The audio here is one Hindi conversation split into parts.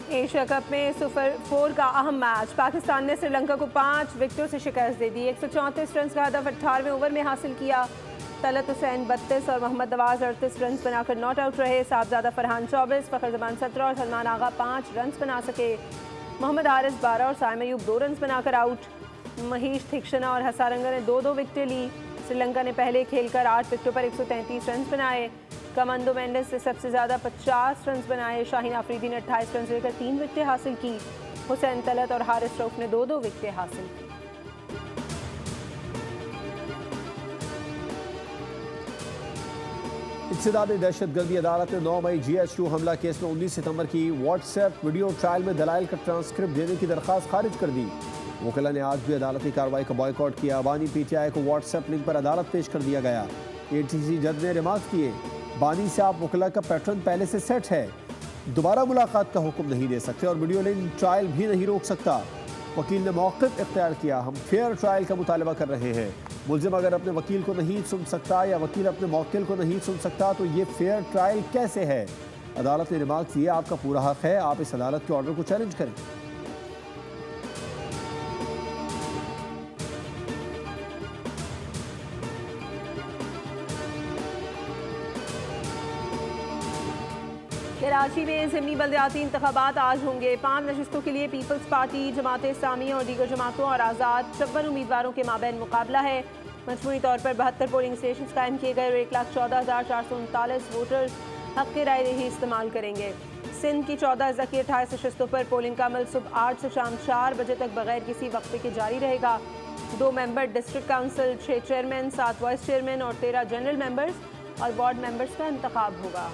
एशिया कप में सुपर 4 का अहम मैच। पाकिस्तान ने श्रीलंका को 5 विकेटों से शिकस्त दे दी। 134 रन का हदफ 18वें ओवर में हासिल किया। तलत हुसैन 32 और मोहम्मद नवाज 38 रन बनाकर नॉट आउट रहे। साहबजादा फरहान 24, फ़खर जमान 17 और सलमान आगा 5 रन बना सके। मोहम्मद हारिस 12 और साइम अयूब 2 रन बनाकर आउट। महीश थिक्शना और हसारंगा ने 2-2 विकेटें ली। श्रीलंका ने पहले खेलकर 8 विकेटों पर 133 रन बनाए। कमांडो मेंडिस से सबसे ज़्यादा 50 रन बनाए। शाहीन आफरीदी ने 28 रन लेकर 3 विकेटें हासिल की। हुसैन तलत और हारिस रऊफ ने 2-2 विकेटें हासिल की। इंसदाद दहशतगर्दी अदालत ने 9 मई GHQ हमला केस में 19 सितंबर की व्हाट्सएप वीडियो ट्रायल में दलाइल का ट्रांसक्रिप्ट देने की दरख्वास्त खारिज कर दी। वकीला ने आज भी अदालती कार्रवाई का बॉयकॉट किया। बानी PTI को व्हाट्सएप लिंक पर अदालत पेश कर दिया गया। ATC जज ने रिमार्क किए, बानी से आप वकीला का पैटर्न पहले से सेट है, दोबारा मुलाकात का हुक्म नहीं दे सकते और वीडियो लिंक ट्रायल भी नहीं रोक सकता। वकील ने मौक़िफ़ इख्तियार किया, हम फेयर ट्रायल का मुतालबा कर रहे हैं। मुल्ज़िम अगर अपने वकील को नहीं सुन सकता या वकील अपने मौक्किल को नहीं सुन सकता तो ये फेयर ट्रायल कैसे है। अदालत ने रिमार्क दिए, आपका पूरा हक है, आप इस अदालत के ऑर्डर को चैलेंज करें। कराची में ज़िमनी बल्दियाती इंतखाबात आज होंगे। 5 नशिस्तों के लिए पीपल्स पार्टी, जमात इस्लामी और दीगर जमातों और आज़ाद 56 उम्मीदवारों के माबैन मुकाबला है। मजमूई तौर पर 72 पोलिंग स्टेशन कायम किए गए और 1,14,439 वोटर हक़ राय दही इस्तेमाल करेंगे। सिंध की 14 अज़ा की 28 नशिस्तों पर पोलिंग का अमल सुबह 8 से शाम 4 बजे तक बगैर किसी वक्फे के जारी रहेगा। 2 member district council, 6 chairman, 7 vice chairman और 13 जनरल मेंबर्स और वार्ड मेंबर्स का इंतखाब होगा।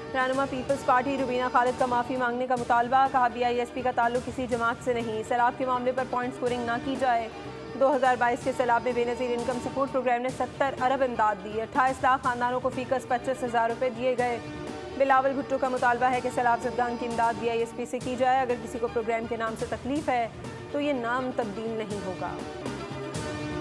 रहनुमा पीपल्स पार्टी रुबीना खालिद का माफ़ी मांगने का मुतालबा। कहा BISP का ताल्लुक किसी जमात से नहीं। सैलाब के मामले पर पॉइंट स्कोरिंग ना की जाए। 2022 के सैलाब में बेनज़ीर इनकम सपोर्ट प्रोग्राम ने 70 अरब इमदाद दी। 28 लाख खानदानों को फीकस 25,000 रुपये दिए गए। बिलावल भुट्टो का मुतालबा है कि सैलाब ज़दगान की इमदाद BISP से की जाए। अगर किसी को प्रोग्राम के नाम से तकलीफ है तो ये नाम तब्दील नहीं होगा।